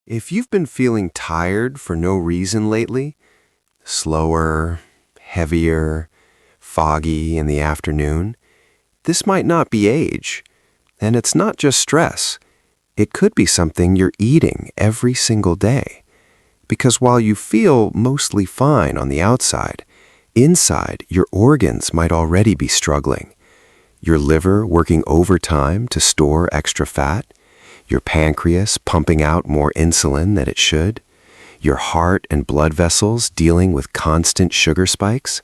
If you've been feeling tired for no reason lately, slower, heavier, foggy in the afternoon, this might not be age. And it's not just stress. It could be something you're eating every single day. Because while you feel mostly fine on the outside, inside your organs might already be struggling. Your liver working overtime to store extra fat, your pancreas pumping out more insulin than it should, your heart and blood vessels dealing with constant sugar spikes,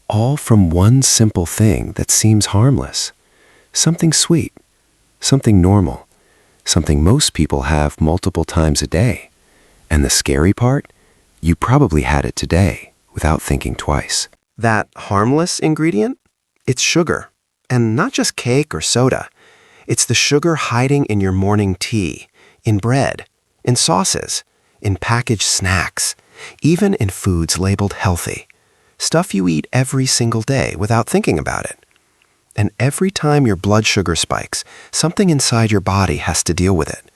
all from one simple thing that seems harmless. Something sweet, something normal, something most people have multiple times a day. And the scary part? You probably had it today without thinking twice. That harmless ingredient? It's sugar. And not just cake or soda. It's the sugar hiding in your morning tea, in bread, in sauces, in packaged snacks, even in foods labeled healthy. Stuff you eat every single day without thinking about it. And every time your blood sugar spikes, something inside your body has to deal with it.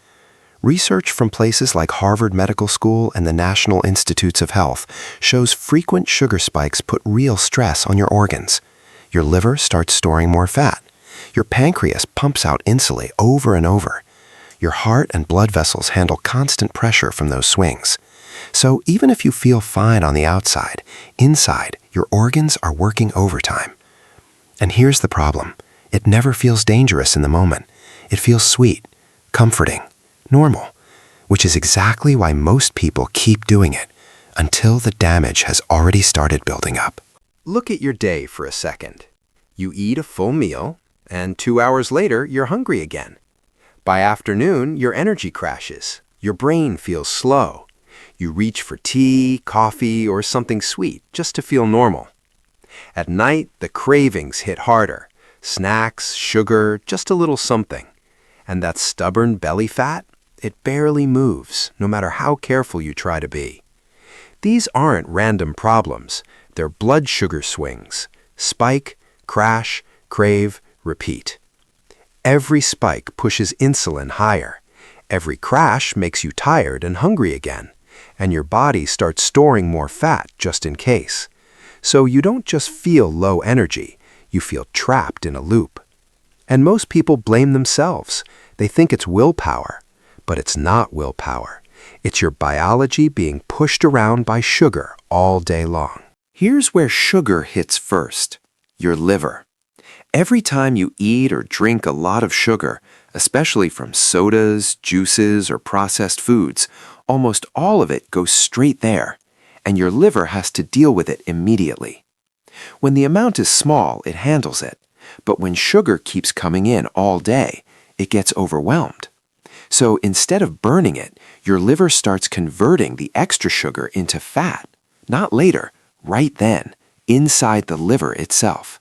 Research from places like Harvard Medical School and the National Institutes of Health shows frequent sugar spikes put real stress on your organs. Your liver starts storing more fat. Your pancreas pumps out insulin over and over. Your heart and blood vessels handle constant pressure from those swings. So even if you feel fine on the outside, inside, your organs are working overtime. And here's the problem. It never feels dangerous in the moment. It feels sweet, comforting, normal, which is exactly why most people keep doing it until the damage has already started building up. Look at your day for a second. You eat a full meal, and 2 hours later, you're hungry again. By afternoon, your energy crashes. Your brain feels slow. You reach for tea, coffee, or something sweet just to feel normal. At night, the cravings hit harder. Snacks, sugar, just a little something. And that stubborn belly fat? It barely moves, no matter how careful you try to be. These aren't random problems. They're blood sugar swings. Spike, crash, crave, repeat. Every spike pushes insulin higher. Every crash makes you tired and hungry again. And your body starts storing more fat just in case. So you don't just feel low energy, you feel trapped in a loop. And most people blame themselves. They think it's willpower. But it's not willpower. It's your biology being pushed around by sugar all day long. Here's where sugar hits first. Your liver. Every time you eat or drink a lot of sugar, especially from sodas, juices, or processed foods, almost all of it goes straight there, and your liver has to deal with it immediately. When the amount is small, it handles it, but when sugar keeps coming in all day, it gets overwhelmed. So instead of burning it, your liver starts converting the extra sugar into fat, not later, right then, inside the liver itself.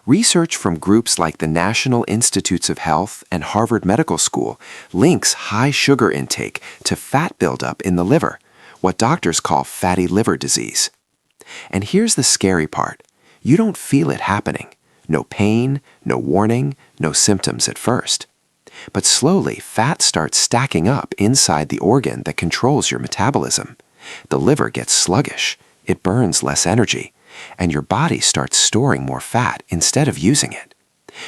Research from groups like the National Institutes of Health and Harvard Medical School links high sugar intake to fat buildup in the liver, what doctors call fatty liver disease. And here's the scary part. You don't feel it happening. No pain, no warning, no symptoms at first. But slowly, fat starts stacking up inside the organ that controls your metabolism. The liver gets sluggish. It burns less energy. And your body starts storing more fat instead of using it.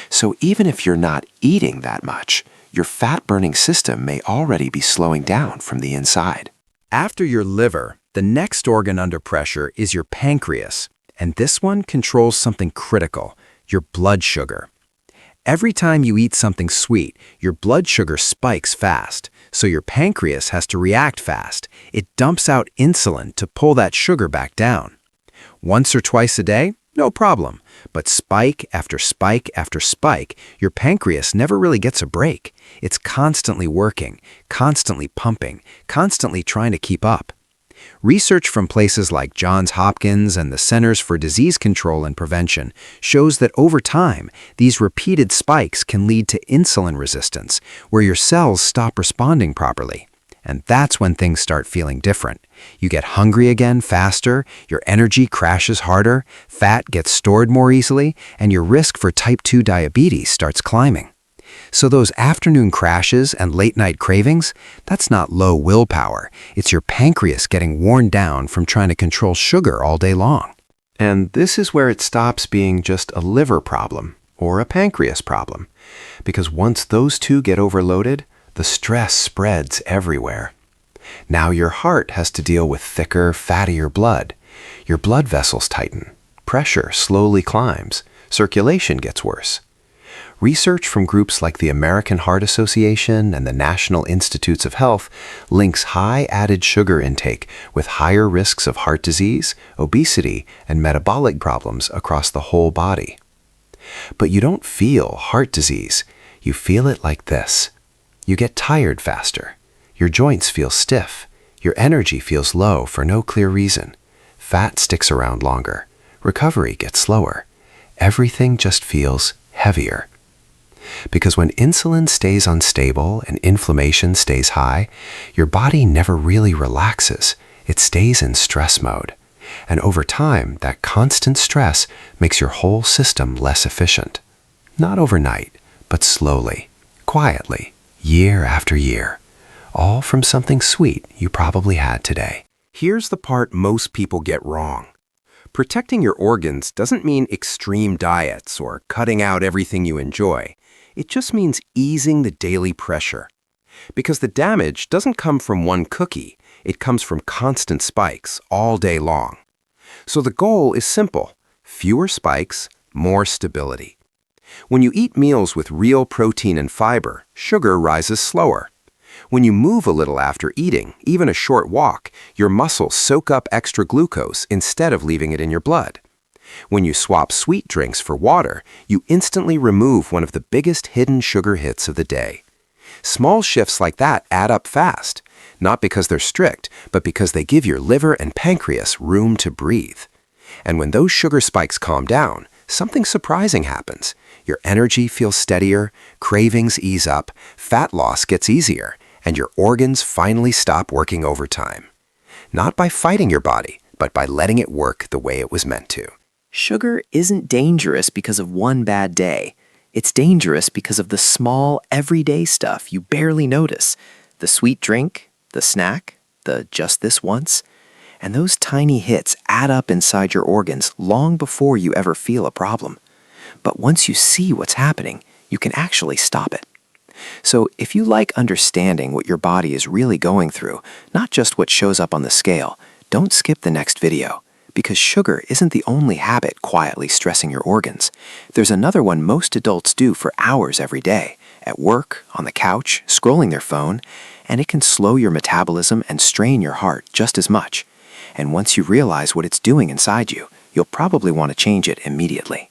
So even if you're not eating that much, your fat-burning system may already be slowing down from the inside. After your liver, the next organ under pressure is your pancreas. And this one controls something critical, your blood sugar. Every time you eat something sweet, your blood sugar spikes fast, so your pancreas has to react fast. It dumps out insulin to pull that sugar back down. Once or twice a day, no problem. But spike after spike after spike, your pancreas never really gets a break. It's constantly working, constantly pumping, constantly trying to keep up. Research from places like Johns Hopkins and the Centers for Disease Control and Prevention shows that over time, these repeated spikes can lead to insulin resistance, where your cells stop responding properly. And that's when things start feeling different. You get hungry again faster, your energy crashes harder, fat gets stored more easily, and your risk for type 2 diabetes starts climbing. So those afternoon crashes and late-night cravings, that's not low willpower. It's your pancreas getting worn down from trying to control sugar all day long. And this is where it stops being just a liver problem or a pancreas problem. Because once those two get overloaded, the stress spreads everywhere. Now your heart has to deal with thicker, fattier blood. Your blood vessels tighten. Pressure slowly climbs. Circulation gets worse. Research from groups like the American Heart Association and the National Institutes of Health links high added sugar intake with higher risks of heart disease, obesity, and metabolic problems across the whole body. But you don't feel heart disease. You feel it like this. You get tired faster. Your joints feel stiff. Your energy feels low for no clear reason. Fat sticks around longer. Recovery gets slower. Everything just feels heavier. Because when insulin stays unstable and inflammation stays high, your body never really relaxes. It stays in stress mode. And over time, that constant stress makes your whole system less efficient. Not overnight, but slowly, quietly, year after year. All from something sweet you probably had today. Here's the part most people get wrong. Protecting your organs doesn't mean extreme diets or cutting out everything you enjoy. It just means easing the daily pressure. Because the damage doesn't come from one cookie, it comes from constant spikes all day long. So the goal is simple: fewer spikes, more stability. When you eat meals with real protein and fiber, sugar rises slower. When you move a little after eating, even a short walk, your muscles soak up extra glucose instead of leaving it in your blood. When you swap sweet drinks for water, you instantly remove one of the biggest hidden sugar hits of the day. Small shifts like that add up fast, not because they're strict, but because they give your liver and pancreas room to breathe. And when those sugar spikes calm down, something surprising happens. Your energy feels steadier, cravings ease up, fat loss gets easier, and your organs finally stop working overtime. Not by fighting your body, but by letting it work the way it was meant to. Sugar isn't dangerous because of one bad day. It's dangerous because of the small, everyday stuff you barely notice. The sweet drink, the snack, the just this once. And those tiny hits add up inside your organs long before you ever feel a problem. But once you see what's happening, you can actually stop it. So if you like understanding what your body is really going through, not just what shows up on the scale, don't skip the next video. Because sugar isn't the only habit quietly stressing your organs. There's another one most adults do for hours every day, at work, on the couch, scrolling their phone, and it can slow your metabolism and strain your heart just as much. And once you realize what it's doing inside you, you'll probably want to change it immediately.